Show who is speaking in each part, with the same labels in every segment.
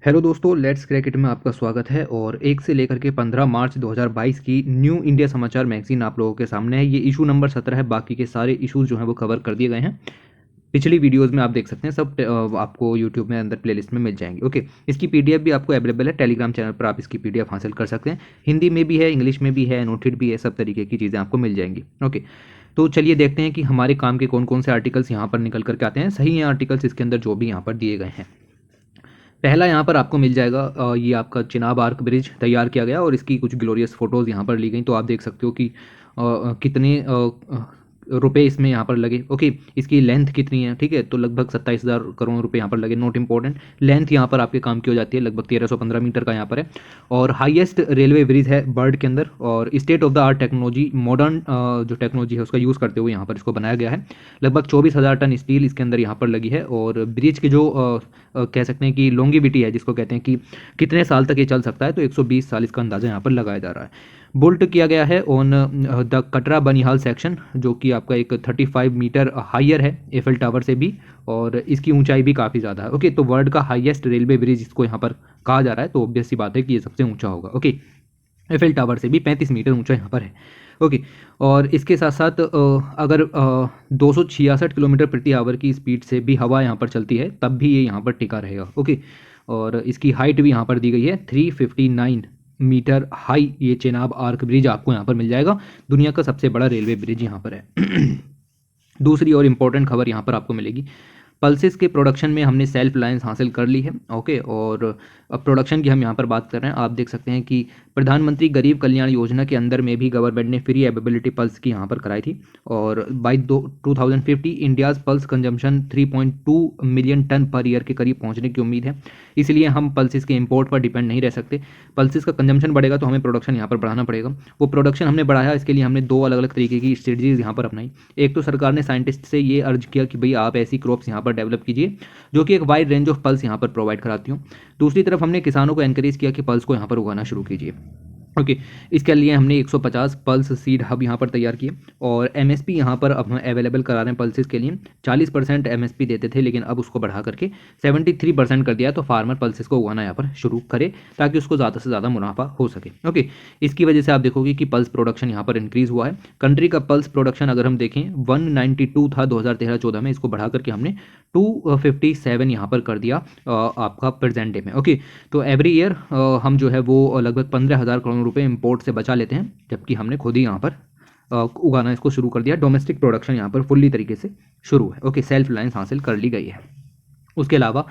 Speaker 1: Hello दोस्तों, let's क्रैकेट में आपका स्वागत है। और 1 से लेकर के 15 मार्च 2022 की न्यू इंडिया समाचार मैगजीन आप लोगों के सामने है। ये इशू नंबर 17 है। बाकी के सारे इशूज़ जो हैं वो कवर कर दिए गए हैं। पिछली वीडियोस में आप देख सकते हैं, सब आपको यूट्यूब में अंदर प्लेलिस्ट में मिल जाएंगे। ओके, इसकी पीडीएफ भी आपको अवेलेबल है टेलीग्राम चैनल पर। आप इसकी पीडीएफ हासिल कर सकते हैं। हिंदी में भी है, इंग्लिश में भी है, नोटेड भी है, सब तरीके की चीज़ें आपको मिल जाएंगी। ओके, तो चलिए देखते हैं कि हमारे काम के कौन कौन से आर्टिकल्स यहाँ पर निकल करके आते हैं। सही हैं आर्टिकल्स इसके अंदर जो भी यहाँ पर दिए गए हैं। पहला यहाँ पर आपको मिल जाएगा, ये आपका चिनाब आर्क ब्रिज तैयार किया गया और इसकी कुछ ग्लोरियस फोटोज़ यहाँ पर ली गई। तो आप देख सकते हो कि कितने रुपए इसमें यहाँ पर लगे। ओके, इसकी लेंथ कितनी है, ठीक है, तो लगभग 27,000 करोड़ रुपए यहाँ पर लगे। नोट इंपॉर्टेंट, लेंथ यहाँ पर आपके काम की हो जाती है, लगभग 1315 मीटर का यहाँ पर है। और हाईएस्ट रेलवे ब्रिज है बर्ड के अंदर। और state of the art technology, modern जो टेक्नोलॉजी है उसका यूज़ करते हुए यहाँ पर इसको बनाया गया है। लगभग 24,000 टन स्टील इसके अंदर यहाँ पर लगी है। और ब्रिज की जो कह सकते हैं कि लॉन्गिविटी है, जिसको कहते हैं कि कितने साल तक ये चल सकता है, तो 120 साल इसका अंदाज़ा यहाँ पर लगाया जा रहा है। बुल्ट किया गया है on the Katra Banihal section, जो कि आपका एक 35 मीटर हाइयर है एफएल टावर से भी, और इसकी ऊंचाई भी काफ़ी ज़्यादा है। ओके, तो वर्ल्ड का हाईएस्ट रेलवे ब्रिज इसको यहाँ पर कहा जा रहा है, तो ऑब्वियस सी बात है कि ये सबसे ऊंचा होगा। ओके, एफएल टावर से भी 35 मीटर ऊंचा यहाँ पर है। ओके, और इसके साथ साथ अगर 266 किलोमीटर प्रति आवर की स्पीड से भी हवा यहाँ पर चलती है तब भी ये यहाँ पर टिका रहेगा। ओके, और इसकी हाइट भी यहाँ पर दी गई है 359 मीटर हाई। ये चेनाब आर्क ब्रिज आपको यहाँ पर मिल जाएगा। दुनिया का सबसे बड़ा रेलवे ब्रिज यहाँ पर है। दूसरी और इम्पोर्टेंट खबर यहाँ पर आपको मिलेगी, पल्सेस के प्रोडक्शन में हमने सेल्फ रिलायंस हासिल कर ली है। ओके, और अब प्रोडक्शन की हम यहाँ पर बात कर रहे हैं। आप देख सकते हैं कि प्रधानमंत्री गरीब कल्याण योजना के अंदर में भी गवर्नमेंट ने फ्री अवेलेबिलिटी पल्स की यहाँ पर कराई थी। और by 2050 India's pulse consumption 3.2 million tonne per year के करीब पहुँचने की उम्मीद है। इसलिए हम पल्सेस के इम्पोर्ट पर डिपेंड नहीं रह सकते। पल्सेस का कंजम्पशन बढ़ेगा तो हमें प्रोडक्शन यहाँ पर बढ़ाना पड़ेगा। वो प्रोडक्शन हमने बढ़ाया, इसके लिए हमने दो अलग अलग तरीके की स्ट्रेटजीज यहाँ पर अपनाई। एक तो सरकार ने साइंटिस्ट से ये अर्ज किया कि भाई आप ऐसी क्रॉप्स यहाँ पर डेवलप कीजिए जो कि एक वाइड रेंज ऑफ पल्स यहाँ पर प्रोवाइड कराती हूँ। दूसरी तरफ हमने किसानों को एनकरेज किया कि पल्स को यहाँ पर उगाना शुरू कीजिए। ओके, इसके लिए हमने 150 पल्स सीड हब यहाँ पर तैयार किए। और एमएसपी यहाँ पर अब हम अवेलेबल करा रहे हैं पल्सेस के लिए। 40% एमएसपी देते थे, लेकिन अब उसको बढ़ा करके 73% कर दिया, तो फार्मर पल्सेस को उगाना यहाँ पर शुरू करे ताकि उसको ज़्यादा से ज़्यादा मुनाफा हो सके। ओके, इसकी वजह से आप देखोगे कि पल्स प्रोडक्शन यहाँ पर इंक्रीज़ हुआ है। कंट्री का पल्स प्रोडक्शन अगर हम देखें 192 था 2013-14 में, इसको बढ़ा करके हमने 257 यहाँ पर कर दिया आपका प्रेजेंट डे में। ओके, तो एवरी ईयर हम जो है वो लगभग 15,000 करोड़ रुपए इंपोर्ट से बचा लेते हैं, जबकि हमने खुद ही यहाँ पर उगाना इसको शुरू कर दिया। डोमेस्टिक प्रोडक्शन यहाँ पर फुल्ली तरीके से शुरू है। ओके, सेल्फ रिलायंस हासिल कर ली गई है। उसके अलावा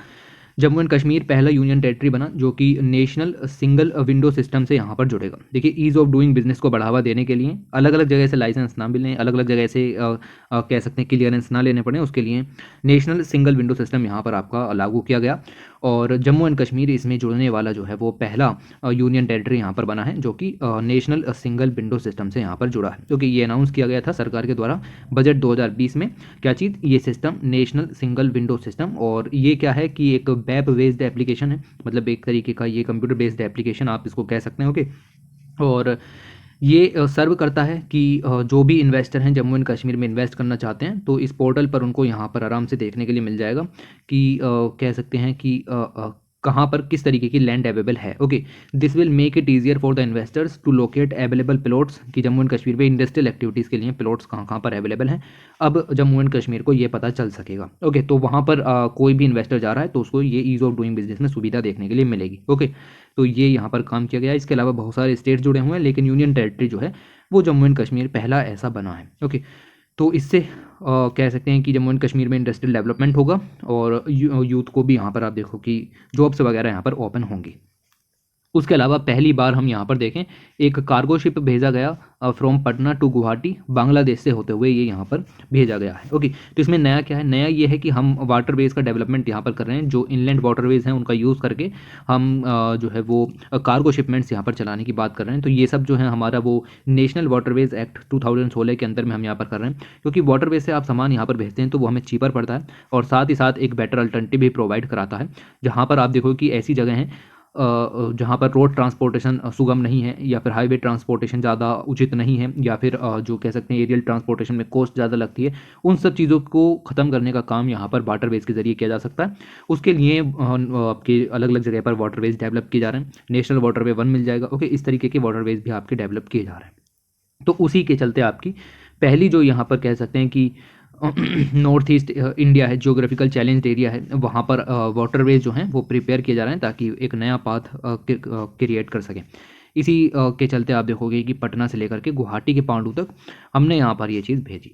Speaker 1: जम्मू एंड कश्मीर पहला यूनियन टेरिटरी बना जो कि नेशनल सिंगल विंडो सिस्टम से यहाँ पर जुड़ेगा। देखिए, ईज़ ऑफ डूइंग बिजनेस को बढ़ावा देने के लिए अलग अलग जगह से लाइसेंस ना मिलने, अलग अलग जगह से कह सकते हैं क्लियरेंस ना लेने पड़े, उसके लिए नेशनल सिंगल विंडो सिस्टम यहाँ पर आपका लागू किया गया। और जम्मू एंड कश्मीर इसमें जुड़ने वाला जो है वो पहला यूनियन टेरिटरी यहाँ पर बना है जो कि नेशनल सिंगल विंडो सिस्टम से यहाँ पर जुड़ा है, क्योंकि ये अनाउंस किया गया था सरकार के द्वारा बजट 2020 में। क्या चीज़? ये system national single window system. और ये क्या है कि एक वेब बेस्ड एप्लीकेशन है, मतलब एक तरीके का ये कंप्यूटर बेस्ड एप्लीकेशन आप इसको कह सकते हैं। ओके, और ये सर्व करता है कि जो भी इन्वेस्टर हैं जम्मू एंड कश्मीर में इन्वेस्ट करना चाहते हैं तो इस पोर्टल पर उनको यहाँ पर आराम से देखने के लिए मिल जाएगा कि कह सकते हैं कि कहाँ पर किस तरीके की लैंड अवेलेबल है। Okay, this will make it easier for the investors to locate available plots, कि जम्मू एंड कश्मीर में इंडस्ट्रियल एक्टिविटीज़ के लिए प्लॉट्स कहाँ कहाँ पर अवेलेबल हैं। अब जम्मू एंड कश्मीर को ये पता चल सकेगा। ओके, तो वहाँ पर कोई भी इन्वेस्टर जा रहा है तो उसको ये ईज़ ऑफ डूइंग बिजनेस में सुविधा देखने के लिए मिलेगी। ओके, तो ये यहाँ पर काम किया गया है। इसके अलावा बहुत सारे स्टेट्स जुड़े हुए हैं, लेकिन यूनियन टेरिटरी जो है वो जम्मू एंड कश्मीर पहला ऐसा बना है। ओके, तो इससे कह सकते हैं कि जम्मू एंड कश्मीर में इंडस्ट्रियल डेवलपमेंट होगा और यूथ को भी यहाँ पर आप देखो कि जॉब्स वगैरह यहाँ पर ओपन होंगी। उसके अलावा पहली बार हम यहाँ पर देखें एक कार्गो शिप भेजा गया फ्रॉम पटना टू गुवाहाटी, बांग्लादेश से होते हुए ये यहाँ पर भेजा गया है। ओके, तो इसमें नया क्या है? नया ये है कि हम वाटरवेज का डेवलपमेंट यहाँ पर कर रहे हैं। जो इनलैंड वाटरवेज हैं उनका यूज़ करके हम जो है वो कार्गो शिपमेंट्स यहाँ पर चलाने की बात कर रहे हैं। तो ये सब जो है हमारा वो नेशनल वाटरवेज एक्ट 2016 के अंदर में हम यहाँ पर कर रहे हैं, क्योंकि वाटरवेज से आप सामान यहाँ पर भेजते हैं तो वो हमें चीपर पड़ता है और साथ ही साथ एक बेटर अल्टरनेटिव भी प्रोवाइड कराता है। जहाँ पर आप देखो कि ऐसी जगह हैं जहाँ पर रोड ट्रांसपोर्टेशन सुगम नहीं है, या फिर हाईवे ट्रांसपोर्टेशन ज़्यादा उचित नहीं है, या फिर जो कह सकते हैं एरियल ट्रांसपोर्टेशन में कॉस्ट ज़्यादा लगती है, उन सब चीज़ों को ख़त्म करने का काम यहाँ पर वाटरवेज के ज़रिए किया जा सकता है। उसके लिए आपके अलग अलग जगह पर वाटरवेज डेवलप किए जा रहे हैं। नेशनल वाटरवे 1 मिल जाएगा। ओके, इस तरीके के वाटरवेज भी आपके डेवलप किए जा रहे हैं। तो उसी के चलते आपकी पहली जो यहाँ पर कह सकते हैं कि नॉर्थ ईस्ट इंडिया है, जियोग्राफिकल चैलेंज्ड एरिया है, वहाँ पर वाटरवेज जो हैं वो प्रिपेयर किए जा रहे हैं ताकि एक नया पाथ क्रिएट कर सकें। इसी के चलते आप देखोगे कि पटना से लेकर के गुवाहाटी के पांडु तक हमने यहाँ पर ये चीज़ भेजी।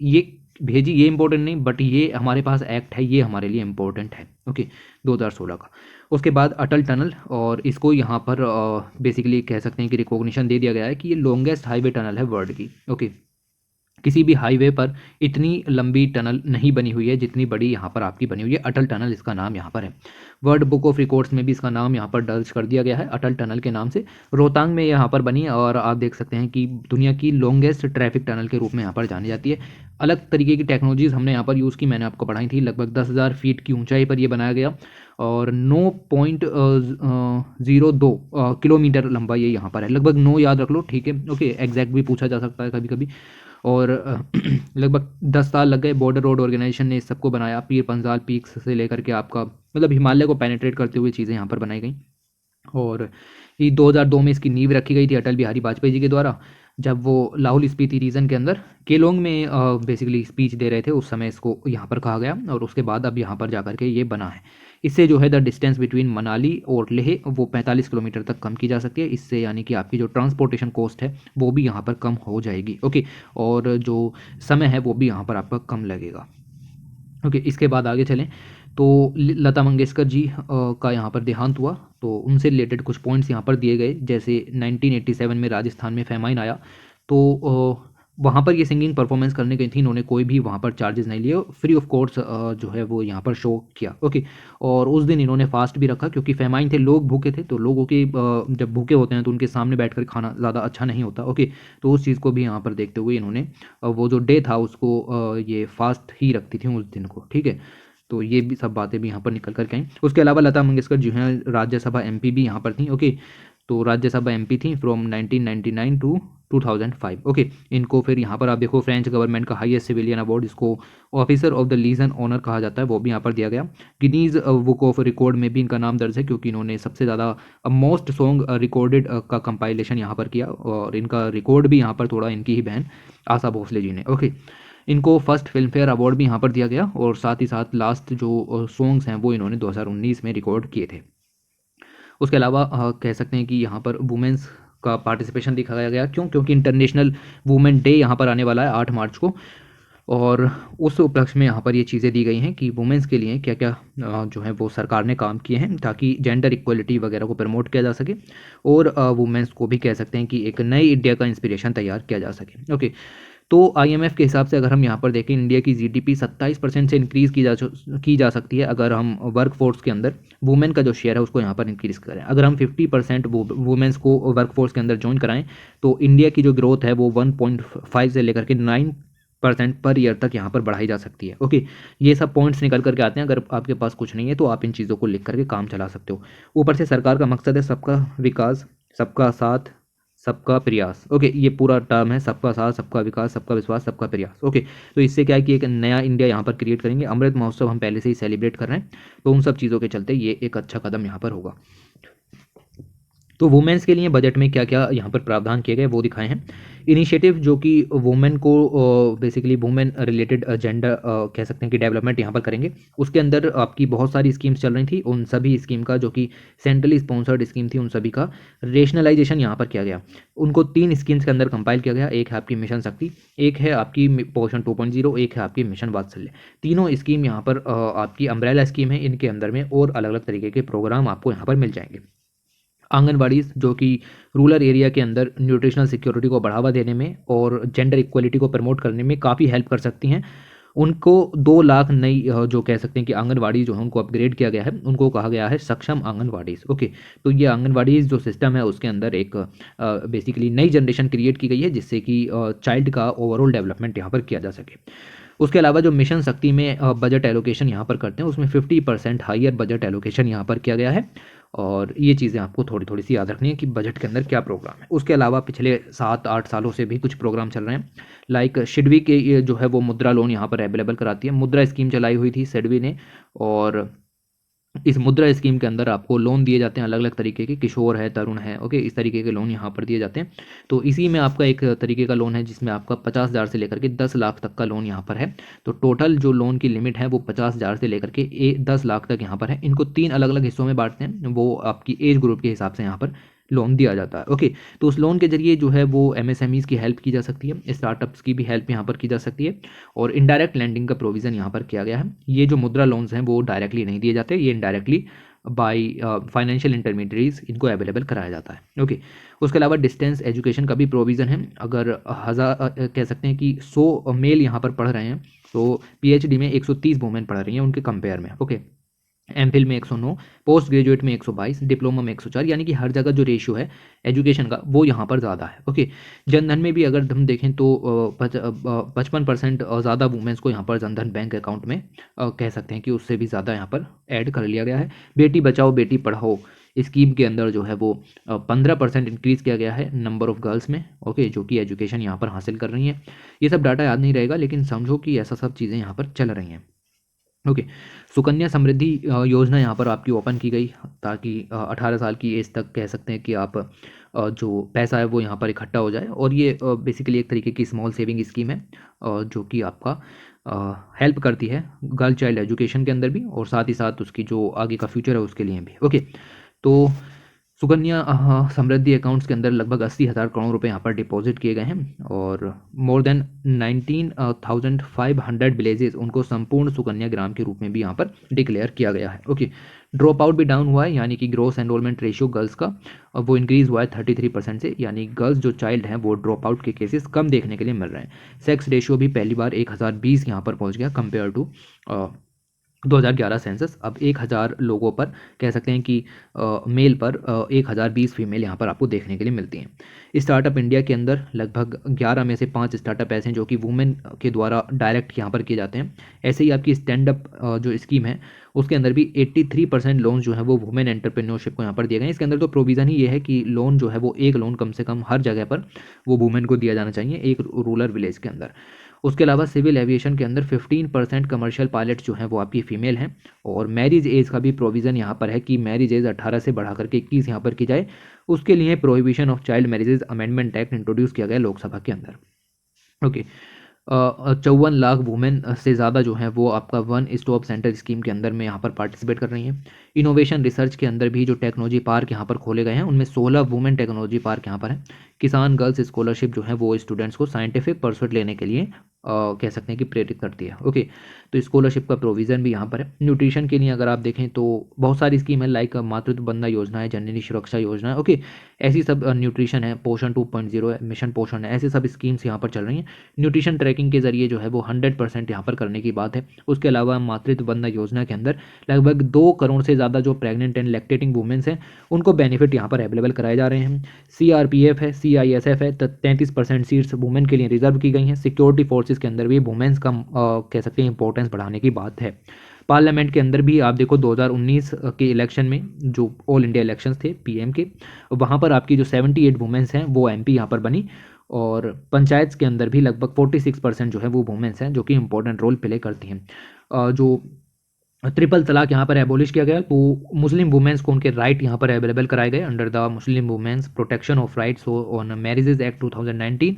Speaker 1: ये इंपॉर्टेंट नहीं, बट ये हमारे पास एक्ट है, ये हमारे लिए इम्पोर्टेंट है। ओके, 2016 का। उसके बाद अटल टनल, और इसको यहाँ पर बेसिकली कह सकते हैं कि रिकॉग्निशन दे दिया गया है कि ये लॉन्गेस्ट हाईवे टनल है वर्ल्ड की। ओके, किसी भी हाईवे पर इतनी लंबी टनल नहीं बनी हुई है जितनी बड़ी यहाँ पर आपकी बनी हुई है। अटल टनल इसका नाम यहाँ पर है। वर्ल्ड बुक ऑफ रिकॉर्ड्स में भी इसका नाम यहाँ पर दर्ज कर दिया गया है अटल टनल के नाम से। रोहतांग में यहाँ पर बनी है, और आप देख सकते हैं कि दुनिया की लॉन्गेस्ट ट्रैफिक टनल के रूप में यहाँ पर जानी जाती है। अलग तरीके की टेक्नोलॉजीज़ हमने यहाँ पर यूज़ की, मैंने आपको पढ़ाई थी। लगभग 10,000 फीट की ऊंचाई पर यह बनाया गया, और 9.02 किलोमीटर लंबा ये यहाँ पर है। लगभग 9 याद रख लो, ठीक है। ओके, एग्जैक्ट भी पूछा जा सकता है कभी कभी। और लगभग 10 साल लग गए। बॉर्डर रोड ऑर्गेनाइजेशन ने इस सबको बनाया। पीर पंजाल पीक्स से लेकर के आपका मतलब हिमालय को पेनिट्रेट करते हुए चीज़ें यहाँ पर बनाई गई। और ये 2002 में इसकी नींव रखी गई थी अटल बिहारी वाजपेयी जी के द्वारा, जब वो लाहौल स्पीति रीजन के अंदर केलोंग में बेसिकली स्पीच दे रहे थे। उस समय इसको यहाँ पर कहा गया, और उसके बाद अब यहाँ पर जाकर के ये बना है। इससे जो है द डिस्टेंस बिटवीन मनाली और लेह वो 45 किलोमीटर तक कम की जा सकती है। इससे यानी कि आपकी जो ट्रांसपोर्टेशन कॉस्ट है वो भी यहाँ पर कम हो जाएगी। ओके, और जो समय है वो भी यहाँ पर आपका कम लगेगा। ओके, इसके बाद आगे चलें तो लता मंगेशकर जी का यहाँ पर देहांत हुआ, तो उनसे रिलेटेड कुछ पॉइंट्स यहाँ पर दिए गए। जैसे 1987 में राजस्थान में फेमाइन आया, तो वहाँ पर ये सिंगिंग परफॉर्मेंस करने गई थी। इन्होंने कोई भी वहाँ पर चार्जेस नहीं लिए, फ्री ऑफ कॉस्ट जो है वो यहाँ पर शो किया। ओके, और उस दिन इन्होंने फास्ट भी रखा, क्योंकि फेमाइन थे, लोग भूखे थे, तो लोगों के जब भूखे होते हैं तो उनके सामने बैठकर खाना ज़्यादा अच्छा नहीं होता। ओके, तो उस चीज़ को भी यहाँ पर देखते हुए इन्होंने वो जो डे था उसको ये फास्ट ही रखती थी उस दिन को। ठीक है, तो ये भी सब बातें भी यहाँ पर निकल करके आई। उसके अलावा लता मंगेशकर जो हैं राज्यसभा एमपी भी यहाँ पर थी। ओके, तो राज्यसभा एमपी थी फ्रॉम 1999 टू 2005। ओके, इनको फिर यहाँ पर आप देखो फ्रेंच गवर्नमेंट का हाईएस्ट सिविलियन अवार्ड, इसको officer of the legion honour कहा जाता है, वो भी यहाँ पर दिया गया। गिनीज बुक ऑफ रिकॉर्ड में भी इनका नाम दर्ज है, क्योंकि इन्होंने सबसे ज़्यादा मोस्ट सॉन्ग रिकॉर्डेड का कंपाइलेशन यहाँ पर किया, और इनका रिकॉर्ड भी यहाँ पर थोड़ा इनकी ही बहन आशा भोसले जी ने। ओके, इनको फर्स्ट फिल्म फेयर अवार्ड भी यहाँ पर दिया गया, और साथ ही साथ लास्ट जो सॉन्ग्स हैं वो इन्होंने 2019 में रिकॉर्ड किए थे। उसके अलावा कह सकते हैं कि यहाँ पर वुमेंस का पार्टिसिपेशन दिखाया गया। क्यों? क्योंकि इंटरनेशनल वुमेन डे यहाँ पर आने वाला है 8 मार्च को, और उस उपलक्ष्य में यहाँ पर ये चीज़ें दी गई हैं कि वुमेंस के लिए क्या क्या जो है वो सरकार ने काम किए हैं, ताकि जेंडर इक्वलिटी वगैरह को प्रमोट किया जा सके, और वुमेंस को भी कह सकते हैं कि एक नई इंडिया का इंस्पिरेशन तैयार किया जा सके। ओके, तो आईएमएफ के हिसाब से अगर हम यहाँ पर देखें, इंडिया की जीडीपी 27% से इंक्रीज़ की जा सकती है अगर हम वर्क फोर्स के अंदर वुमेन का जो शेयर है उसको यहाँ पर इंक्रीज़ करें। अगर हम 50% वुमेन्स को वर्क फोर्स के अंदर ज्वाइन कराएं, तो इंडिया की जो ग्रोथ है वो 1.5 से लेकर के 9% पर ईयर तक यहाँ पर बढ़ाई जा सकती है। ओके, ये सब पॉइंट्स निकल करके आते हैं। अगर आपके पास कुछ नहीं है तो आप इन चीज़ों को लिख करके काम चला सकते हो। ऊपर से सरकार का मकसद है सबका विकास, सबका साथ, सबका प्रयास। ओके, ये पूरा टर्म है, सबका साथ, सबका विकास, सबका विश्वास, सबका प्रयास। ओके, तो इससे क्या है कि एक नया इंडिया यहाँ पर क्रिएट करेंगे। अमृत महोत्सव हम पहले से ही सेलिब्रेट कर रहे हैं, तो उन सब चीज़ों के चलते ये एक अच्छा कदम यहाँ पर होगा। तो वुमेन्स के लिए बजट में क्या क्या यहाँ पर प्रावधान किए गए वो दिखाए हैं। इनिशिएटिव जो कि वुमेन को बेसिकली वुमेन रिलेटेड जेंडर कह सकते हैं कि डेवलपमेंट यहाँ पर करेंगे। उसके अंदर आपकी बहुत सारी स्कीम्स चल रही थी, उन सभी स्कीम का जो कि सेंट्रली स्पॉन्सर्ड स्कीम थी उन सभी का रेशनलाइजेशन यहाँ पर किया गया। उनको 3 स्कीम्स के अंदर कंपाइल किया गया। एक है आपकी मिशन शक्ति, एक है आपकी पोषण 2.0, एक है आपकी मिशन वात्सल्य। तीनों स्कीम यहाँ पर आपकी अम्ब्रेला स्कीम है। इनके अंदर में और अलग अलग तरीके के प्रोग्राम आपको यहाँ पर मिल जाएंगे। आंगनबाड़ी जो कि रूरल एरिया के अंदर न्यूट्रिशनल सिक्योरिटी को बढ़ावा देने में और जेंडर इक्वलिटी को प्रमोट करने में काफ़ी हेल्प कर सकती हैं। उनको 2 लाख नई जो कह सकते हैं कि आंगनबाड़ी जो है उनको अपग्रेड किया गया है, उनको कहा गया है सक्षम आंगनबाड़ीज़। ओके, तो ये आंगनबाड़ीज़ जो सिस्टम है उसके अंदर एक बेसिकली नई जनरेशन क्रिएट की गई है, जिससे कि चाइल्ड का ओवरऑल डेवलपमेंट यहाँ पर किया जा सके। उसके अलावा जो मिशन शक्ति में बजट एलोकेशन यहाँ पर करते हैं उसमें 50% हाइयर बजट एलोकेशन यहाँ पर किया गया है। और ये चीज़ें आपको थोड़ी थोड़ी सी याद रखनी है कि बजट के अंदर क्या प्रोग्राम है। उसके अलावा पिछले 7-8 सालों से भी कुछ प्रोग्राम चल रहे हैं, लाइक सिडबी के ये जो है वो मुद्रा लोन यहाँ पर अवेलेबल कराती है। मुद्रा स्कीम चलाई हुई थी सिडबी ने, और इस मुद्रा स्कीम के अंदर आपको लोन दिए जाते हैं अलग अलग तरीके के, किशोर है, तरुण है, ओके, इस तरीके के लोन यहाँ पर दिए जाते हैं। तो इसी में आपका एक तरीके का लोन है जिसमें आपका 50,000 से लेकर के 10 लाख तक का लोन यहाँ पर है। तो टोटल जो लोन की लिमिट है वो 50,000 से लेकर के 10 लाख तक यहाँ पर है। इनको 3 अलग अलग हिस्सों में बांटते हैं, वो आपकी एज ग्रुप के हिसाब से यहाँ पर लोन दिया जाता है, ओके। तो उस लोन के जरिए जो है वो एमएसएमईज की हेल्प की जा सकती है, स्टार्टअप्स की भी हेल्प यहाँ पर की जा सकती है, और इनडायरेक्ट लैंडिंग का प्रोविजन यहाँ पर किया गया है। ये जो मुद्रा लोन्स हैं वो डायरेक्टली नहीं दिए जाते, ये इनडायरेक्टली बाई फाइनेंशियल इंटरमीडिएट्स इनको अवेलेबल कराया जाता है, ओके। उसके अलावा डिस्टेंस एजुकेशन का भी प्रोविज़न है। अगर कह सकते हैं कि 100 मेल यहाँ पर पढ़ रहे हैं तो पीएचडी में 130 वुमेन पढ़ रही हैं उनके कंपेयर में, ओके। एमफिल में 109, पोस्ट ग्रेजुएट में 122, डिप्लोमा में 104, यानी कि हर जगह जो रेशियो है एजुकेशन का वो यहाँ पर ज़्यादा है, ओके। जनधन में भी अगर हम देखें तो 55% ज़्यादा वुमेंस को यहाँ पर जनधन बैंक अकाउंट में कह सकते हैं कि उससे भी ज़्यादा यहाँ पर ऐड कर लिया गया है। बेटी बचाओ बेटी पढ़ाओ स्कीम के अंदर जो है वो 15% इंक्रीज़ किया गया है नंबर ऑफ़ गर्ल्स में, ओके, जो कि एजुकेशन यहाँ पर हासिल कर रही हैं। ये सब डाटा याद नहीं रहेगा, लेकिन समझो कि ऐसा सब चीज़ें यहाँ पर चल रही हैं, ओके। सुकन्या समृद्धि योजना यहाँ पर आपकी ओपन की गई ताकि 18 साल की एज तक कह सकते हैं कि आप जो पैसा है वो यहाँ पर इकट्ठा हो जाए, और ये बेसिकली एक तरीके की स्मॉल सेविंग स्कीम है जो कि आपका हेल्प करती है गर्ल चाइल्ड एजुकेशन के अंदर भी, और साथ ही साथ उसकी जो आगे का फ्यूचर है उसके लिए भी, ओके। तो सुकन्या समृद्धि अकाउंट्स के अंदर लगभग 80,000 करोड़ रुपए यहाँ पर डिपॉजिट किए गए हैं, और मोर देन 19,500 विलेजेस उनको संपूर्ण सुकन्या ग्राम के रूप में भी यहाँ पर डिक्लेयर किया गया है, ओके। ड्रॉप आउट भी डाउन हुआ है, यानी कि ग्रोस एनरोलमेंट रेशियो गर्ल्स का वो इंक्रीज़ हुआ है 33% से, यानी गर्ल्स जो चाइल्ड हैं वो ड्रॉप आउट के केसेस कम देखने के लिए मिल रहे हैं। सेक्स रेशियो भी पहली बार 1020 यहाँ पर पहुँच गया कंपेयर टू 2011 सेंसस। अब 1000 लोगों पर कह सकते हैं कि मेल पर 1020 फीमेल यहाँ पर आपको देखने के लिए मिलती हैं। स्टार्टअप इंडिया के अंदर लगभग 11 में से 5 स्टार्टअप ऐसे हैं जो कि वुमेन के द्वारा डायरेक्ट यहाँ पर किए जाते हैं। ऐसे ही आपकी स्टैंड अप जो स्कीम है उसके अंदर भी 83% लोन जो है वो वुमेन एंटरप्रेन्योरशिप को यहाँ पर दिए गए हैं। इसके अंदर तो प्रोविज़न ही ये है कि लोन जो है वो एक लोन कम से कम हर जगह पर वो वुमेन को दिया जाना चाहिए, एक रूरल विलेज के अंदर। उसके अलावा सिविल एविएशन के अंदर 15% कमर्शियल पायलट जो हैं वो आपकी फीमेल हैं, और मैरिज एज का भी प्रोविज़न यहाँ पर है कि मैरिज एज 18 से बढ़ा करके 21 यहाँ पर की जाए। उसके लिए prohibition of child marriages amendment act introduce किया गया लोकसभा के अंदर, ओके। 54 लाख वुमेन से ज़्यादा जो है वो आपका वन स्टॉप सेंटर स्कीम के अंदर में यहाँ पर पार्टिसिपेट कर रही हैं। इनोवेशन रिसर्च के अंदर भी जो टेक्नोलॉजी पार्क यहाँ पर खोले गए हैं उनमें 16 वुमेन टेक्नोलॉजी पार्क यहाँ पर है। किसान गर्ल्स स्कॉलरशिप जो है वो स्टूडेंट्स को साइंटिफिक परसुएट लेने के लिए कह सकते हैं कि प्रेरित करती है, ओके। तो स्कॉलरशिप का प्रोविज़न भी यहाँ पर है। न्यूट्रिशन के लिए अगर आप देखें तो बहुत सारी स्कीम है, लाइक मातृत्व बंधना योजना है, जननी सुरक्षा योजना है, ओके। ऐसी सब न्यूट्रिशन है, पोषण 2.0 है, मिशन पोषण है, ऐसे सब स्कीम्स यहाँ पर चल रही हैं। न्यूट्रिशन ट्रैकिंग के जरिए जो है वो 100% यहाँ पर करने की बात है। उसके अलावा मातृत्व बंधना योजना के अंदर लगभग 2 करोड़ से ज़्यादा जो प्रेग्नेंट एंड लैक्टेटिंग वुमेन्स हैं उनको बेनिफिट यहाँ पर अवेलेबल कराए जा रहे हैं। CRPF है, CISF है, 33% सीट्स वुमेन के लिए रिजर्व की गई हैं। सिक्योरिटी फोर्सेज के अंदर भी वुमेन्स का कह सकते हैं इंपॉर्टेंस बढ़ाने की बात है। पार्लियामेंट के अंदर भी आप देखो 2019 के इलेक्शन में जो ऑल इंडिया इलेक्शंस थे PM के, वहाँ पर आपकी जो 78 वुमेन्स हैं वो MP यहाँ पर बनी, और पंचायत के अंदर भी लगभग 46% जो है वो वुमेन्स हैं जो कि इंपॉर्टेंट रोल प्ले करती हैं। जो ट्रिपल तलाक यहाँ पर एबोलिश किया गया तो मुस्लिम वुमेन्स को उनके राइट यहाँ पर अवेलेबल कराए गए under the Muslim women's protection of rights on marriages act 2019,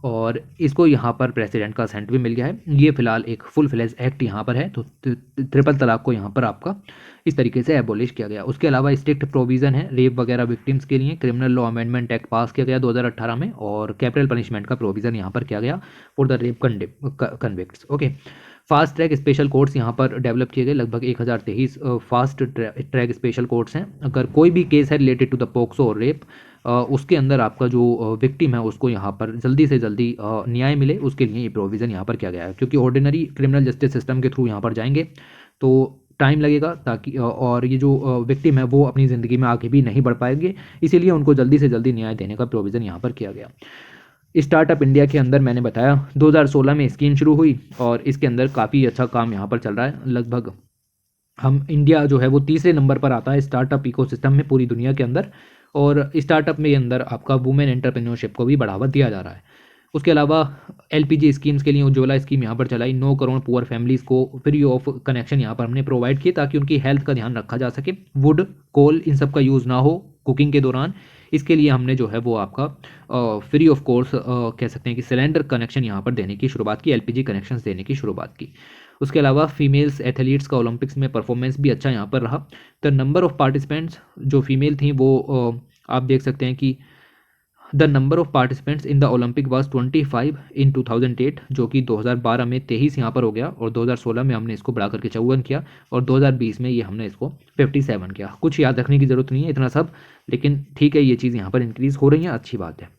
Speaker 1: और इसको यहाँ पर प्रेसिडेंट का असेंट भी मिल गया है। ये फिलहाल एक फुल फ्लेज एक्ट यहाँ पर है, तो ट्रिपल तलाक को यहाँ पर आपका इस तरीके से एबोलिश किया गया। उसके अलावा स्ट्रिक्ट प्रोविज़न है रेप वगैरह विक्टिम्स के लिए, क्रिमिनल लॉ अमेंडमेंट एक्ट पास किया गया 2018 में, और कैपिटल पनिशमेंट का प्रोविज़न यहाँ पर किया गया for the rape convicts, okay. Fast track special courts यहाँ पर डेवलप किए गए, लगभग 1023 फास्ट ट्रैक स्पेशल कोर्ट्स हैं। अगर कोई भी केस है रिलेटेड टू द पोक्सो और रेप, उसके अंदर आपका जो विक्टिम है उसको यहाँ पर जल्दी से जल्दी न्याय मिले, उसके लिए ये प्रोविज़न यहाँ पर किया गया है। क्योंकि ऑर्डिनरी क्रिमिनल जस्टिस सिस्टम के थ्रू यहाँ पर जाएंगे तो टाइम लगेगा, ताकि और ये जो विक्टिम है वो अपनी ज़िंदगी में आगे भी नहीं बढ़ पाएंगे, इसीलिए उनको जल्दी से जल्दी न्याय देने का प्रोविज़न यहाँ पर किया गया। स्टार्टअप इंडिया के अंदर मैंने बताया 2016 में स्कीम शुरू हुई, और इसके अंदर काफ़ी अच्छा काम यहाँ पर चल रहा है। लगभग हम इंडिया जो है वो तीसरे नंबर पर आता है स्टार्टअप इकोसिस्टम में पूरी दुनिया के अंदर, और स्टार्टअप में अंदर आपका वुमेन एंटरप्रेन्योरशिप को भी बढ़ावा दिया जा रहा है। उसके अलावा एलपीजी स्कीम्स के लिए उज्ज्वला स्कीम यहाँ पर चलाई, 9 करोड़ पुअर फैमिलीज़ को फ्री ऑफ कनेक्शन यहाँ पर हमने प्रोवाइड किए ताकि उनकी हेल्थ का ध्यान रखा जा सके। वुड कोल इन सब का यूज़ ना हो कुकिंग के दौरान, इसके लिए हमने जो है वो आपका फ्री ऑफ कोर्स कह सकते हैं कि सिलेंडर कनेक्शन यहाँ पर देने की शुरुआत की, एलपीजी कनेक्शंस देने की शुरुआत की। उसके अलावा फीमेल्स एथलीट्स का ओलंपिक्स में परफॉर्मेंस भी अच्छा यहाँ पर रहा। द नंबर ऑफ पार्टिसिपेंट्स जो फीमेल थी वो आप देख सकते हैं कि the number of participants in the Olympic was 25 इन 2008, जो कि 2012 में 23 यहाँ पर हो गया, और 2016 में हमने इसको बढ़ा करके 54 किया, और 2020 में ये हमने इसको 57 किया। कुछ याद रखने की ज़रूरत नहीं है इतना सब, लेकिन ठीक है, ये चीज़ यहाँ पर इंक्रीज़ हो रही है, अच्छी बात है।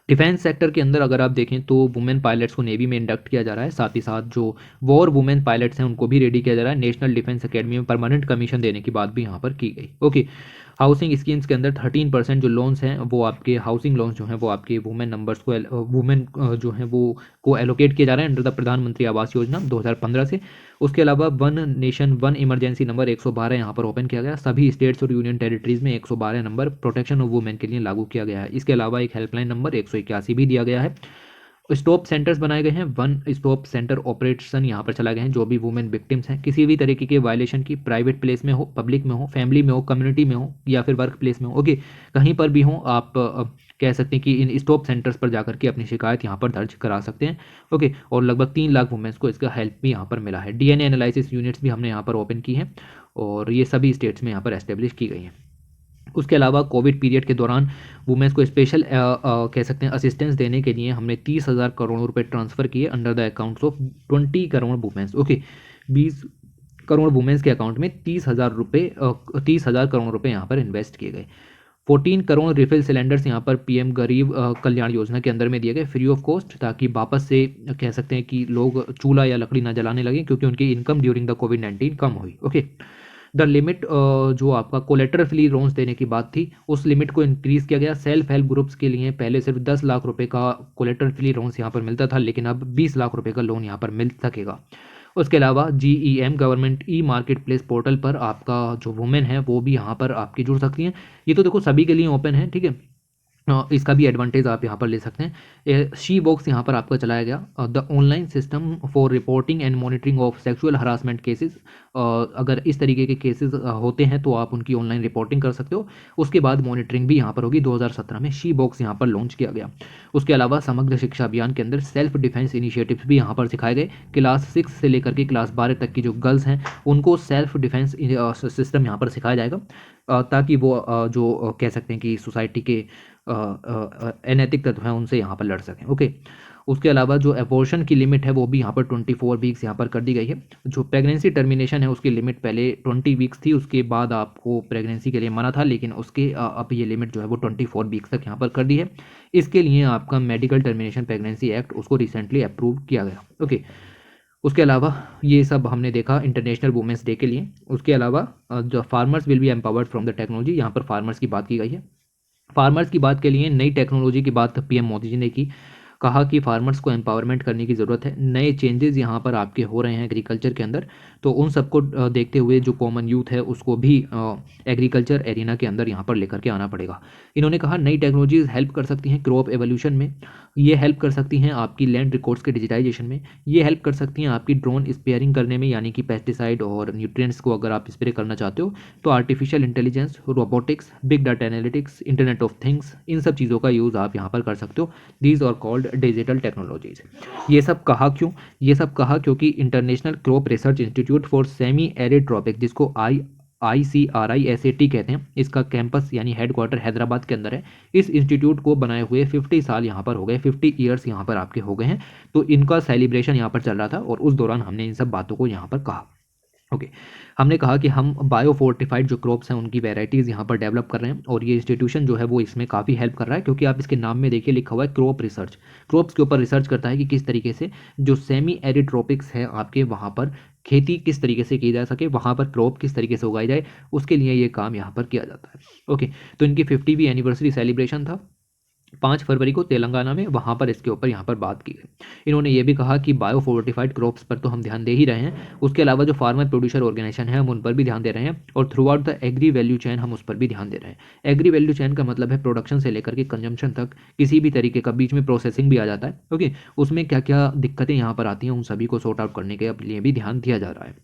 Speaker 1: डिफेंस सेक्टर के अंदर अगर आप देखें तो वुमेन पायलट्स को नेवी में इंडक्ट किया जा रहा है, साथ ही साथ जो वॉर वुमेन पायलट्स हैं उनको भी रेडी किया जा रहा है। नेशनल डिफेंस एकेडमी में परमानेंट कमीशन देने की बात भी यहाँ पर की गई। ओके, हाउसिंग स्कीम्स के अंदर 13% जो लोन्स हैं वो आपके हाउसिंग लोन्स जो हैं वो आपके वुमेन नंबर्स को वुमेन जो हैं वो को एलोकेट किए जा रहे हैं अंडर द प्रधानमंत्री आवास योजना 2015 से। उसके अलावा one nation one emergency number 112 यहाँ पर ओपन किया गया, सभी स्टेट्स और यूनियन टेरिटरीज में 112 नंबर प्रोटेक्शन ऑफ वुमेन के लिए लागू किया गया है। इसके अलावा एक हेल्पलाइन नंबर 181 भी दिया गया है। स्टॉप सेंटर्स बनाए गए हैं, वन स्टॉप सेंटर ऑपरेशन यहाँ पर चला गए हैं। जो भी वुमेन विक्टिम्स हैं किसी भी तरीके के वायलेशन की, प्राइवेट प्लेस में हो, पब्लिक में हो, फैमिली में हो, कम्युनिटी में हो, या फिर वर्क प्लेस में हो, ओके, कहीं पर भी हो, आप कह सकते हैं कि इन स्टॉप सेंटर्स पर जाकर के अपनी शिकायत यहाँ पर दर्ज करा सकते हैं। ओके, और लगभग 3 लाख वुमेन्स को इसका हेल्प भी यहाँ पर मिला है। डीएनए एनालिसिस यूनिट्स भी हमने यहाँ पर ओपन की हैं, और ये सभी स्टेट्स में यहाँ पर एस्टेब्लिश की गई हैं। उसके अलावा कोविड पीरियड के दौरान वुमेन्स को स्पेशल कह सकते हैं असिस्टेंस देने के लिए हमने 30,000 करोड़ रुपए ट्रांसफ़र किए under the accounts of 20 crore women's. Okay, 20 crore women's के अकाउंट में 30,000 करोड़ रुपए यहाँ पर इन्वेस्ट किए गए। 14 करोड़ रिफिल सिलेंडर्स यहाँ पर पीएम गरीब कल्याण योजना के अंदर में दिए गए फ्री ऑफ कॉस्ट, ताकि वापस से कह सकते हैं कि लोग चूल्हा या लकड़ी ना जलाने लगे, क्योंकि उनकी इनकम ड्यूरिंग द कोविड-19 कम हुई। ओके, द लिमिट जो आपका कोलेटरल फ्री लोन्स देने की बात थी उस लिमिट को इंक्रीज़ किया गया। सेल्फ हेल्प ग्रुप्स के लिए पहले सिर्फ 10 लाख रुपए का कोलेटरल फ्री लोन्स यहाँ पर मिलता था, लेकिन अब 20 लाख रुपए का लोन यहाँ पर मिल सकेगा। उसके अलावा GEM government e market place portal पर आपका जो वुमेन है वो भी यहाँ पर आपकी जुड़ सकती हैं। ये तो देखो सभी के लिए ओपन है, ठीक है, इसका भी एडवांटेज आप यहाँ पर ले सकते हैं। शी बॉक्स यहाँ पर आपका चलाया गया, the online system for reporting and monitoring of sexual harassment cases. अगर इस तरीके के केसेस होते हैं तो आप उनकी ऑनलाइन रिपोर्टिंग कर सकते हो, उसके बाद मॉनिटरिंग भी यहाँ पर होगी। 2017 में शी बॉक्स यहाँ पर लॉन्च किया गया। उसके अलावा समग्र शिक्षा अभियान के अंदर सेल्फ डिफेंस इनिशिएटिव्स भी यहाँ पर सिखाए गए। क्लास 6 से लेकर के क्लास 12 तक की जो गर्ल्स हैं उनको सेल्फ डिफेंस सिस्टम यहाँ पर सिखाया जाएगा, ताकि वो जो कह सकते हैं कि सोसाइटी के अनैतिक तत्व हैं उनसे यहाँ पर लड़ सकें। ओके, उसके अलावा जो एबॉर्शन की लिमिट है वो भी यहाँ पर 24 वीक्स यहाँ पर कर दी गई है। जो प्रेगनेंसी टर्मिनेशन है उसकी लिमिट पहले 20 वीक्स थी, उसके बाद आपको प्रेगनेंसी के लिए मना था, लेकिन उसके अब ये लिमिट जो है वो 24 वीक्स तक यहाँ पर कर दी है। इसके लिए आपका मेडिकल टर्मिनेशन प्रेगनेंसी एक्ट उसको रिसेंटली अप्रूव किया गया। ओके, उसके अलावा ये सब हमने देखा इंटरनेशनल वुमेंस डे के लिए। उसके अलावा जो farmers will be empowered from the technology, यहाँ पर फार्मर्स की बात की गई है। फार्मर्स की बात के लिए नई टेक्नोलॉजी की बात पीएम मोदी जी ने की, कहा कि फार्मर्स को एम्पावरमेंट करने की ज़रूरत है। नए चेंजेस यहाँ पर आपके हो रहे हैं एग्रीकल्चर के अंदर, तो उन सबको देखते हुए जो कॉमन यूथ है उसको भी एग्रीकल्चर एरिना के अंदर यहाँ पर लेकर के आना पड़ेगा। इन्होंने कहा नई टेक्नोलॉजीज हेल्प कर सकती हैं क्रॉप एवोल्यूशन में, ये हेल्प कर सकती हैं आपकी लैंड रिकॉर्ड्स के डिजिटाइजेशन में, ये हेल्प कर सकती हैं आपकी ड्रोन स्पेयरिंग करने में, यानी कि पेस्टिसाइड और न्यूट्रिएंट्स को अगर आप स्प्रे करना चाहते हो तो artificial intelligence, robotics, big data analytics, internet of things, इन सब चीज़ों का यूज़ आप यहाँ पर कर सकते हो। These are called digital technologies. ये सब कहा क्यों? ये सब कहा क्योंकि international crop research institute for semi arid tropic, जिसको ICRISAT कहते हैं, इसका कैंपस यानी हेडक्वार्टर हैदराबाद के अंदर है। इस इंस्टीट्यूट को बनाए हुए 50 साल यहाँ पर हो गए, 50 ईयर्स यहाँ पर आपके हो गए हैं। तो इनका सेलिब्रेशन यहाँ पर चल रहा था और उस दौरान हमने इन सब बातों को यहाँ पर कहा। ओके, हमने कहा कि हम बायो फोर्टिफाइड जो क्रॉप्स हैं उनकी वैरायटीज़ यहाँ पर डेवलप कर रहे हैं, और ये इंस्टीट्यूशन जो है वो इसमें काफ़ी हेल्प कर रहा है, क्योंकि आप इसके नाम में देखिए लिखा हुआ है क्रॉप रिसर्च। क्रॉप्स के ऊपर रिसर्च करता है कि किस तरीके से जो सेमी एरिड ट्रॉपिक्स है आपके वहाँ पर खेती किस तरीके से की जा सके, वहाँ पर क्रॉप किस तरीके से उगाई जाए, उसके लिए ये काम यहाँ पर किया जाता है। ओके, तो इनकी 50वीं एनिवर्सरी सेलिब्रेशन था 5 फरवरी को तेलंगाना में वहाँ पर इसके ऊपर यहाँ पर बात की गई। इन्होंने ये भी कहा कि बायो फोर्टिफाइड क्रॉप्स पर तो हम ध्यान दे ही रहे हैं, उसके अलावा जो फार्मर प्रोड्यूसर ऑर्गेनाइजेशन है हम उन पर भी ध्यान दे रहे हैं, और throughout the agri value chain हम उस पर भी ध्यान दे रहे हैं। एग्री वैल्यू चेन का मतलब है प्रोडक्शन से लेकर के कंजम्पशन तक किसी भी तरीके का, बीच में प्रोसेसिंग भी आ जाता है। ओके, उसमें क्या क्या दिक्कतें यहाँ पर आती हैं उन सभी को सॉर्ट आउट करने के लिए भी ध्यान दिया जा रहा है।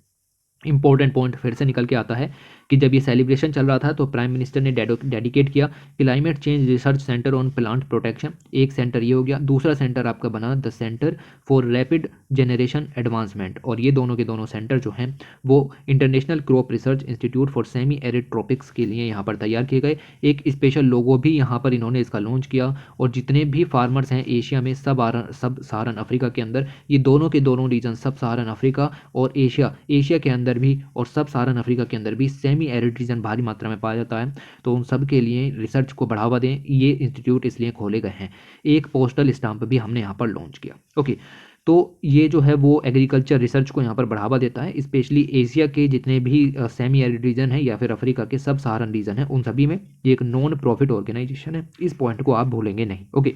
Speaker 1: इंपॉर्टेंट पॉइंट फिर से निकल के आता है कि जब ये सेलिब्रेशन चल रहा था तो प्राइम मिनिस्टर ने डेडिकेट किया climate change research centre on plant protection. एक सेंटर ये हो गया, दूसरा सेंटर आपका बना the centre for rapid generation advancement, और ये दोनों के दोनों सेंटर जो हैं वो international crop research institute for semi arid tropics के लिए यहाँ पर तैयार किए गए। एक स्पेशल लोगो भी यहाँ पर इन्होंने इसका लॉन्च किया, और जितने भी फार्मर्स हैं एशिया में, सब सहारन अफ्रीका के अंदर, ये दोनों के दोनों रीजन सब सहारन अफ्रीका और एशिया के अंदर भी और सब सहारन अफ्रीका के अंदर भी सेमी एरिड रीजन भारी मात्रा में पाया जाता है, तो उन सब के लिए रिसर्च को बढ़ावा दें, ये इंस्टीट्यूट इसलिए खोले गए हैं। एक पोस्टल स्टाम्प भी हमने यहाँ पर लॉन्च किया। ओके, तो ये जो है वो एग्रीकल्चर रिसर्च को यहाँ पर बढ़ावा देता है, स्पेशली एशिया के जितने भी सेमी एरिड रीजन है या फिर अफ्रीका के सब सहारन रीजन है उन सभी में। ये एक नॉन प्रॉफिट ऑर्गेनाइजेशन है, इस पॉइंट को आप भूलेंगे नहीं। ओके,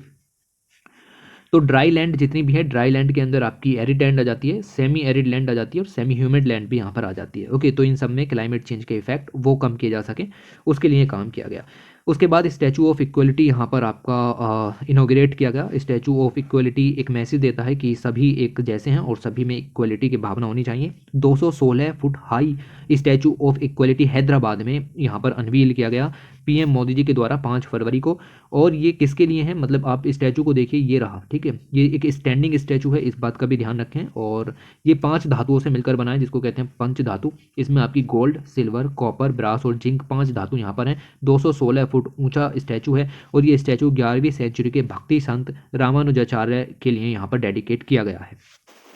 Speaker 1: तो ड्राई लैंड जितनी भी है, ड्राई लैंड के अंदर आपकी एरिड लैंड आ जाती है, सेमी एरिड लैंड आ जाती है, और सेमी ह्यूमिड लैंड भी यहाँ पर आ जाती है। ओके, तो इन सब में क्लाइमेट चेंज के इफेक्ट वो कम किए जा सके, उसके लिए काम किया गया। उसके बाद स्टैचू ऑफ इक्वलिटी यहाँ पर आपका इनोग्रेट किया गया। स्टैचू ऑफ इक्वलिटी एक मैसेज देता है कि सभी एक जैसे हैं और सभी में इक्वलिटी की भावना होनी चाहिए। 216 foot high statue of equality Hyderabad में यहाँ पर अनवील किया गया पीएम मोदी जी के द्वारा 5 फरवरी को। और ये किसके लिए है, मतलब आप स्टैचू को देखिए, ये रहा, ठीक है, ये एक स्टैंडिंग स्टैचू है, इस बात का भी ध्यान रखें। और ये 5 धातुओं से मिलकर बना है जिसको कहते हैं पंच धातु। इसमें आपकी गोल्ड, सिल्वर, कॉपर, ब्रास और जिंक 5 धातु यहाँ पर हैं। 216 फुट ऊंचा स्टैचू है, और ये स्टैचू 11वीं सेंचुरी के भक्ति संत रामानुजाचार्य के लिए यहाँ पर डेडिकेट किया गया है।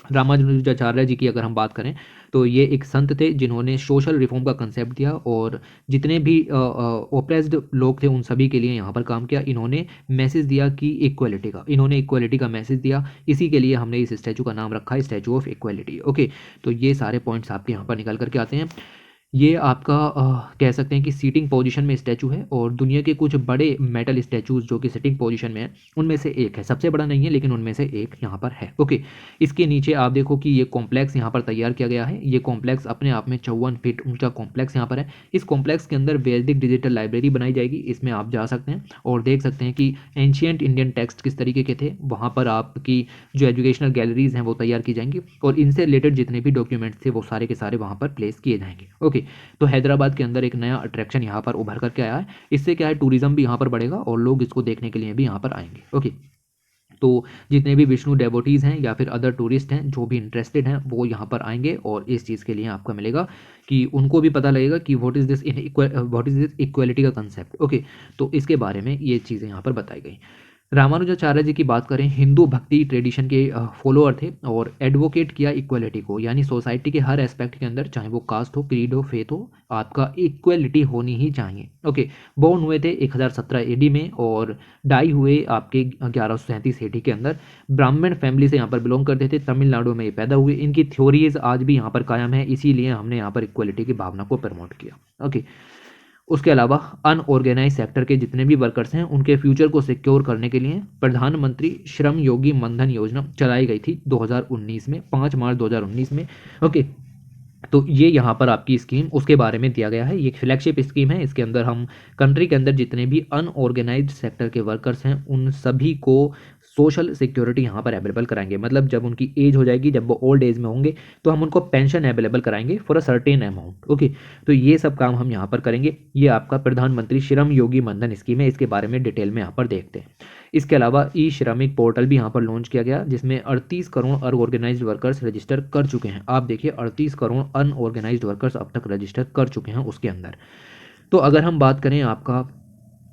Speaker 1: रामानुजाचार्य जी की अगर हम बात करें तो ये एक संत थे जिन्होंने सोशल रिफॉर्म का कंसेप्ट दिया, और जितने भी ओप्रेस्ड लोग थे उन सभी के लिए यहाँ पर काम किया। इन्होंने मैसेज दिया कि इक्वलिटी का मैसेज दिया, इसी के लिए हमने इस स्टैचू का नाम रखा है स्टैचू ऑफ इक्वलिटी। ओके, तो ये सारे पॉइंट्स आपके यहाँ पर निकल करके आते हैं। ये आपका कह सकते हैं कि सीटिंग पोजीशन में स्टैचू है, और दुनिया के कुछ बड़े मेटल स्टैचूज जो कि सिटिंग पोजीशन में है उनमें से एक है, सबसे बड़ा नहीं है लेकिन उनमें से एक यहाँ पर है। ओके, इसके नीचे आप देखो कि ये कॉम्प्लेक्स यहाँ पर तैयार किया गया है। ये कॉम्प्लेक्स अपने आप में 54 फीट ऊंचा कॉम्प्लेक्स यहाँ पर है। इस कॉम्प्लेक्स के अंदर वैदिक डिजिटल लाइब्रेरी बनाई जाएगी, इसमें आप जा सकते हैं और देख सकते हैं कि एंशियंट इंडियन टेक्स्ट किस तरीके के थे। वहाँ पर आपकी जो एजुकेशनल गैलरीज हैं वो तैयार की जाएंगी, और इनसे रिलेटेड जितने भी डॉक्यूमेंट्स थे वो सारे के सारे वहाँ पर प्लेस किए जाएंगे। ओके, तो हैदराबाद के अंदर एक नया अट्रैक्शन यहाँ पर उभर करके आया है। इससे क्या है, टूरिज्म भी यहाँ पर बढ़ेगा और लोग इसको देखने के लिए भी यहाँ पर आएंगे। ओके, तो जितने भी विष्णु डेवोटीज़ हैं या फिर अदर टूरिस्ट हैं जो भी इंटरेस्टेड हैं वो यहाँ पर आएंगे, और इस चीज़ के लिए आपका मिलेगा कि उनको भी पता लगेगा कि व्हाट इज़ दिस इक्वलिटी का कंसेप्ट। ओके, तो इसके बारे में ये चीज़ें यहाँ पर बताई गई। रामानुजाचार्य जी की बात करें, हिंदू भक्ति ट्रेडिशन के फॉलोअर थे और एडवोकेट किया इक्वलिटी को, यानी सोसाइटी के हर एस्पेक्ट के अंदर, चाहे वो कास्ट हो, क्रीड हो, फेथ हो, आपका इक्वलिटी होनी ही चाहिए। ओके, बोर्न हुए थे 1017 एडी में और डाई हुए आपके 1137 एडी के अंदर। ब्राह्मण फैमिली से यहाँ पर बिलोंग करते थे, तमिलनाडु में ये पैदा हुए। इनकी थ्योरीज आज भी यहाँ पर कायम है, इसीलिए हमने यहाँ पर इक्वलिटी की भावना को प्रमोट किया। ओके, उसके अलावा अनऑर्गेनाइज सेक्टर के जितने भी वर्कर्स हैं उनके फ्यूचर को सिक्योर करने के लिए प्रधानमंत्री श्रम योगी मनधन योजना चलाई गई थी 2019 में, 5 मार्च 2019 में। ओके, तो ये यहाँ पर आपकी स्कीम उसके बारे में दिया गया है। ये फ्लैगशिप स्कीम है, इसके अंदर हम कंट्री के अंदर जितने भी अनऑर्गेनाइज्ड सेक्टर के वर्कर्स हैं उन सभी को सोशल सिक्योरिटी यहाँ पर अवेलेबल कराएंगे। मतलब जब उनकी एज हो जाएगी, जब वो ओल्ड एज में होंगे, तो हम उनको पेंशन अवेलेबल कराएंगे for a certain amount. Okay, तो ये सब काम हम यहाँ पर करेंगे। ये आपका प्रधानमंत्री श्रम योगी मनधन स्कीम है, इसके बारे में डिटेल में यहाँ पर देखते हैं। इसके अलावा ई श्रमिक पोर्टल भी यहाँ पर लॉन्च किया गया जिसमें 38 करोड़ अनऑर्गेनाइज्ड वर्कर्स रजिस्टर कर चुके हैं। आप देखिए 38 करोड़ अनऑर्गेनाइज्ड वर्कर्स अब तक रजिस्टर कर चुके हैं उसके अंदर। तो अगर हम बात करें आपका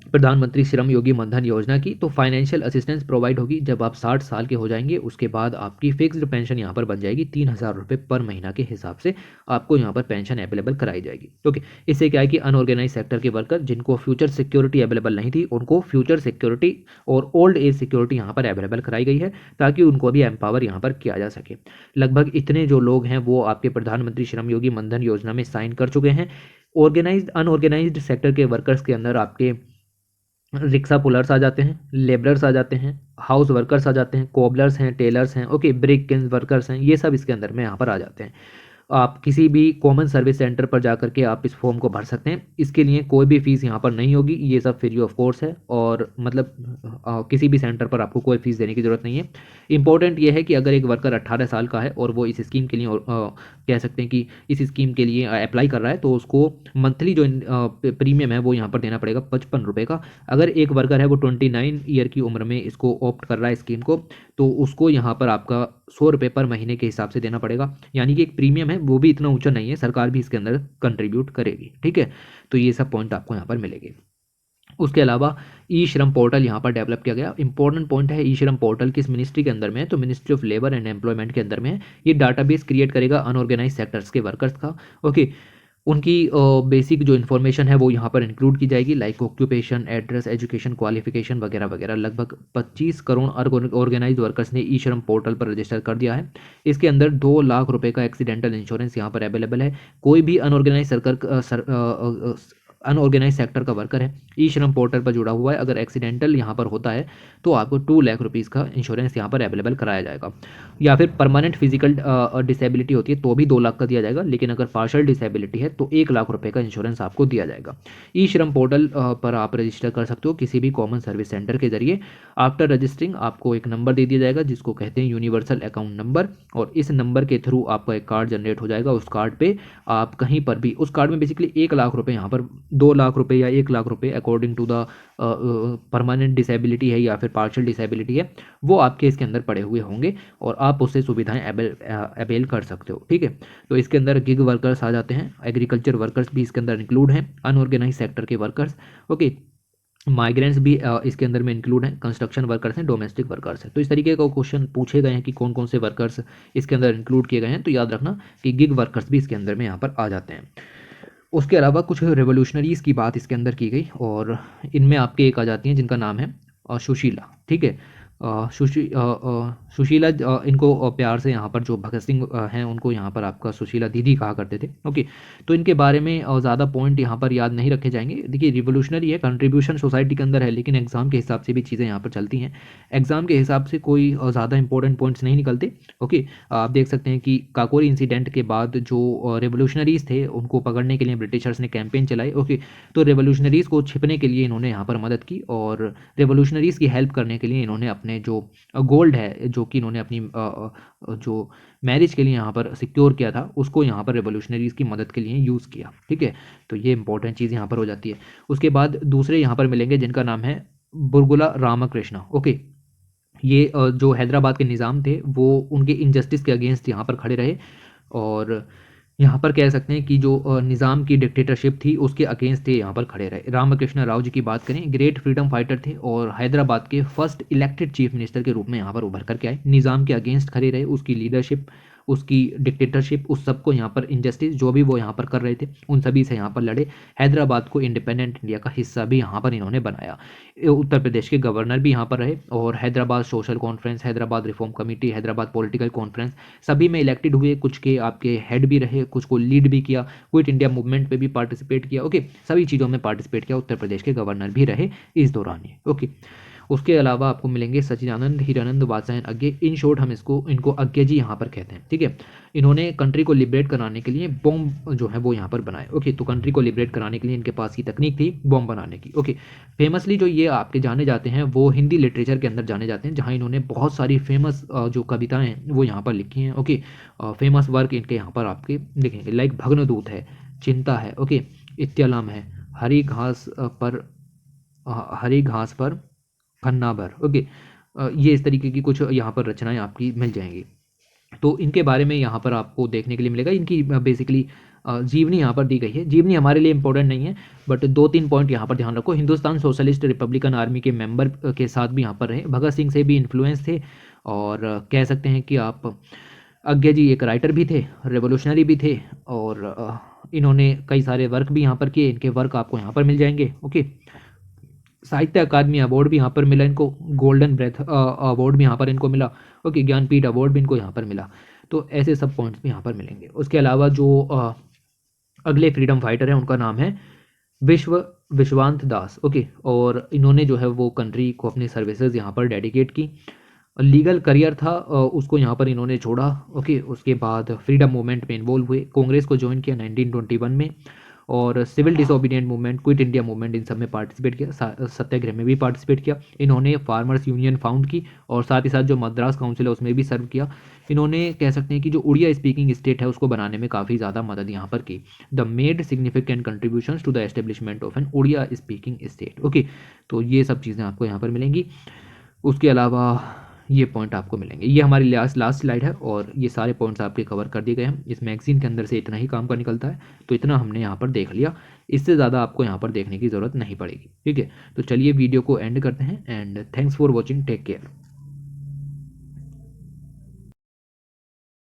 Speaker 1: प्रधानमंत्री श्रम योगी मनधन योजना की, तो फाइनेंशियल असिस्टेंस प्रोवाइड होगी जब आप 60 साल के हो जाएंगे। उसके बाद आपकी फिक्स्ड पेंशन यहाँ पर बन जाएगी 3000 रुपये पर महीना के हिसाब से आपको यहाँ पर पेंशन अवेलेबल कराई जाएगी। ओके, इससे क्या है कि अनऑर्गेनाइज सेक्टर के वर्कर जिनको फ्यूचर सिक्योरिटी अवेलेबल नहीं थी उनको फ्यूचर सिक्योरिटी और ओल्ड एज सिक्योरिटी यहाँ पर अवेलेबल कराई गई है ताकि उनको भी एम्पावर यहाँ पर किया जा सके। लगभग इतने जो लोग हैं वो आपके प्रधानमंत्री श्रम योगी मनधन योजना में साइन कर चुके हैं। ऑर्गेनाइज्ड अनऑर्गेनाइज्ड सेक्टर के वर्कर्स के अंदर आपके रिक्शा पुलर्स आ जाते हैं, लेबरर्स आ जाते हैं, हाउस वर्कर्स आ जाते हैं, कोबलर्स हैं, टेलर्स हैं, ओके, ब्रिक किन्स वर्कर्स हैं, ये सब इसके अंदर में यहाँ पर आ जाते हैं। आप किसी भी कॉमन सर्विस सेंटर पर जाकर के आप इस फॉर्म को भर सकते हैं। इसके लिए कोई भी फीस यहाँ पर नहीं होगी, ये सब फ्री ऑफ कोर्स है, और मतलब किसी भी सेंटर पर आपको कोई फीस देने की ज़रूरत नहीं है। इंपॉर्टेंट ये है कि अगर एक वर्कर 18 साल का है और वो इस स्कीम के लिए कह सकते हैं कि इस स्कीम के लिए अप्लाई कर रहा है, तो उसको मंथली जो प्रीमियम है वो यहाँ पर देना पड़ेगा 55 रुपये का। अगर एक वर्कर है वो 29 ईयर की उम्र में इसको ऑप्ट कर रहा है स्कीम को, तो उसको यहाँ पर आपका 100 रुपये पर महीने के हिसाब से देना पड़ेगा। यानी कि एक प्रीमियम है, वो भी इतना ऊंचा नहीं है, सरकार भी इसके अंदर कंट्रीब्यूट करेगी। ठीक है, तो ये सब पॉइंट आपको यहाँ पर मिलेंगे। उसके अलावा ई श्रम पोर्टल यहाँ पर डेवलप किया गया। इंपॉर्टेंट पॉइंट है, ई श्रम पोर्टल किस मिनिस्ट्री के अंदर में है, तो ministry of labour and employment के अंदर में है। ये डाटाबेस क्रिएट करेगा अनऑर्गेनाइज सेक्टर्स के वर्कर्स का। ओके, उनकी बेसिक जो इन्फॉर्मेशन है वो यहाँ पर इंक्लूड की जाएगी, like occupation, address, education, qualification वगैरह वगैरह। लगभग 25 करोड़ ऑर्गेनाइज वर्कर्स ने ई श्रम पोर्टल पर रजिस्टर कर दिया है। इसके अंदर 2 लाख रुपए का एक्सीडेंटल इंश्योरेंस यहाँ पर अवेलेबल है। कोई भी अनऑर्गेनाइज सेक्टर का वर्कर है, ई श्रम पोर्टल पर जुड़ा हुआ है, अगर एक्सीडेंटल यहाँ पर होता है तो आपको 2 लाख रुपीज़ का इंश्योरेंस यहाँ पर अवेलेबल कराया जाएगा। या फिर परमानेंट फिजिकल डिसेबिलिटी होती है तो भी 2 लाख का दिया जाएगा, लेकिन अगर पार्शियल डिसेबिलिटी है तो 1 लाख रुपए का इंश्योरेंस आपको दिया जाएगा। ई श्रम पोर्टल पर आप रजिस्टर कर सकते हो किसी भी कॉमन सर्विस सेंटर के जरिए। आफ्टर रजिस्टरिंग आपको एक नंबर दे दिया जाएगा जिसको कहते हैं यूनिवर्सल अकाउंट नंबर, और इस नंबर के थ्रू आपका एक कार्ड जनरेट हो जाएगा। उस कार्ड पे आप कहीं पर भी, उस कार्ड में बेसिकली 1 लाख रुपए, यहाँ पर 2 लाख रुपए या 1 लाख रुपए according to the permanent disability है या फिर पार्शियल डिसेबिलिटी है, वो आपके इसके अंदर पड़े हुए होंगे और आप उससे सुविधाएं अवेल कर सकते हो। ठीक है, तो इसके अंदर गिग वर्कर्स आ जाते हैं, एग्रीकल्चर वर्कर्स भी इसके अंदर इंक्लूड हैं, अनऑर्गेनाइज सेक्टर के वर्कर्स, ओके, माइग्रेंट्स भी इसके अंदर में इंक्लूड हैं, कंस्ट्रक्शन वर्कर्स हैं, डोमेस्टिक वर्कर्स हैं। तो इस तरीके का क्वेश्चन पूछे गए हैं कि कौन कौन से वर्कर्स इसके अंदर इंक्लूड किए गए हैं, तो याद रखना कि गिग वर्कर्स भी इसके अंदर में यहाँ पर आ जाते हैं। उसके अलावा कुछ रेवोल्यूशनरीज़ की बात इसके अंदर की गई, और इनमें आपके एक आ जाती हैं जिनका नाम है सुशीला। ठीक है, सुशीला, इनको प्यार से यहाँ पर जो भगत सिंह हैं उनको यहाँ पर आपका सुशीला दीदी कहा करते थे। ओके, तो इनके बारे में ज़्यादा पॉइंट यहाँ पर याद नहीं रखे जाएंगे। देखिए, रिवोल्यूशनरी है, कंट्रीब्यूशन सोसाइटी के अंदर है, लेकिन एग्जाम के हिसाब से भी चीज़ें यहाँ पर चलती हैं। एग्जाम के हिसाब से कोई ज़्यादा इंपॉर्टेंट पॉइंट्स नहीं निकलते। ओके, आप देख सकते हैं कि काकोरी इंसिडेंट के बाद जो रेवोल्यूशनरीज़ थे उनको पकड़ने के लिए ब्रिटिशर्स ने कैंपेन चलाई। ओके, तो रेवोल्यूशनरीज़ को छिपने के लिए इन्होंने यहाँ पर मदद की, और रेवोल्यूशनरीज़ की हेल्प करने के लिए इन्होंने अपने जो गोल्ड है जो कि इन्होंने अपनी जो मैरिज के लिए यहाँ पर सिक्योर किया था उसको यहाँ पर रेवोल्यूशनरीज़ की मदद के लिए यूज़ किया। ठीक है, तो ये इंपॉर्टेंट चीज़ यहाँ पर हो जाती है। उसके बाद दूसरे यहाँ पर मिलेंगे जिनका नाम है बुरगुला रामाकृष्णा। ओके, ये जो हैदराबाद के निज़ाम थे वो उनके इनजस्टिस के अगेंस्ट यहाँ पर खड़े रहे, और यहाँ पर कह सकते हैं कि जो निज़ाम की डिक्टेटरशिप थी उसके अगेंस्ट थे, यहाँ पर खड़े रहे। रामकृष्ण राव जी की बात करें, ग्रेट फ्रीडम फाइटर थे और हैदराबाद के फर्स्ट इलेक्टेड चीफ मिनिस्टर के रूप में यहाँ पर उभर करके आए। निज़ाम के अगेंस्ट खड़े रहे, उसकी लीडरशिप, उसकी डिक्टेटरशिप, उस सबको यहाँ पर इनजस्टिस जो भी वो यहाँ पर कर रहे थे उन सभी से यहाँ पर लड़े। हैदराबाद को इंडिपेंडेंट इंडिया का हिस्सा भी यहाँ पर इन्होंने बनाया। उत्तर प्रदेश के गवर्नर भी यहाँ पर रहे, और Hyderabad social conference, Hyderabad reform committee, Hyderabad political conference, सभी में इलेक्टेड हुए। कुछ के आपके हेड भी रहे, कुछ को लीड भी किया, क्विट इंडिया मूवमेंट पे भी पार्टिसिपेट किया। ओके, सभी चीज़ों में पार्टिसिपेट किया। उत्तर प्रदेश के गवर्नर भी रहे इस दौरान ये। ओके, उसके अलावा आपको मिलेंगे सच्चिदानंद हीरानंद वात्स्यायन अज्ञे। इन शॉर्ट हम इनको अज्ञे जी यहाँ पर कहते हैं। ठीक है, इन्होंने कंट्री को लिबरेट कराने के लिए बॉम्ब जो है वो यहाँ पर बनाए। ओके, तो कंट्री को लिबरेट कराने के लिए इनके पास की तकनीक थी बॉम्ब बनाने की। ओके, फेमसली जो ये आपके जाने जाते हैं वो हिंदी लिटरेचर के अंदर जाने जाते हैं, जहाँ इन्होंने बहुत सारी फेमस जो कविताएं हैं वो यहाँ पर लिखी हैं। ओके, फेमस वर्क इनके यहाँ पर आपके लिखेंगे, लाइक भग्नदूत है, चिंता है, ओके, इत्यालम है, हरी घास पर खन्नाबर। ओके, ये इस तरीके की कुछ यहाँ पर रचनाएं आपकी मिल जाएंगी। तो इनके बारे में यहाँ पर आपको देखने के लिए मिलेगा। इनकी बेसिकली जीवनी यहाँ पर दी गई है। जीवनी हमारे लिए इंपॉर्टेंट नहीं है, बट 2-3 पॉइंट यहाँ पर ध्यान रखो। हिंदुस्तान सोशलिस्ट रिपब्लिकन आर्मी के मेंबर के साथ भी यहाँ पर रहे, भगत सिंह से भी इन्फ्लुएंस थे, और कह सकते हैं कि आप अज्ञे जी एक राइटर भी थे, रेवोल्यूशनरी भी थे, और इन्होंने कई सारे वर्क भी यहाँ पर किए। इनके वर्क आपको यहाँ पर मिल जाएंगे। ओके, साहित्य अकादमी अवार्ड भी यहाँ पर मिला इनको, गोल्डन ब्रेथ अवार्ड भी यहाँ पर इनको मिला। ओके, ज्ञानपीठ अवार्ड भी इनको यहाँ पर मिला। तो ऐसे सब पॉइंट्स भी यहाँ पर मिलेंगे। उसके अलावा जो अगले फ्रीडम फाइटर हैं उनका नाम है विश्व विश्वांत दास, ओके। और इन्होंने जो है वो कंट्री को अपनी सर्विसेज यहाँ पर डेडिकेट की। लीगल करियर था उसको यहाँ पर इन्होंने छोड़ा, ओके। उसके बाद फ्रीडम मूवमेंट में इन्वॉल्व हुए, कांग्रेस को ज्वाइन किया 1921 में, और civil disobedient movement, quit India movement, इन सब में पार्टिसिपेट किया, सत्याग्रह में भी पार्टिसिपेट किया। इन्होंने फार्मर्स यूनियन फाउंड की, और साथ ही साथ जो मद्रास काउंसिल है उसमें भी सर्व किया। इन्होंने कह सकते हैं कि जो उड़िया स्पीकिंग स्टेट है उसको बनाने में काफ़ी ज़्यादा मदद यहाँ पर की। They made significant contributions to the establishment of an Odia speaking state, okay. तो ये सब चीज़ें आपको यहाँ पर मिलेंगी। उसके अलावा ये पॉइंट आपको मिलेंगे। ये हमारी लास्ट लास्ट स्लाइड है, और ये सारे पॉइंट्स आपके कवर कर दिए गए हैं। इस मैगजीन के अंदर से इतना ही काम का निकलता है, तो इतना हमने यहाँ पर देख लिया। इससे ज़्यादा आपको यहाँ पर देखने की ज़रूरत नहीं पड़ेगी, ठीक है। तो चलिए वीडियो को एंड करते हैं, and thanks for watching, take care.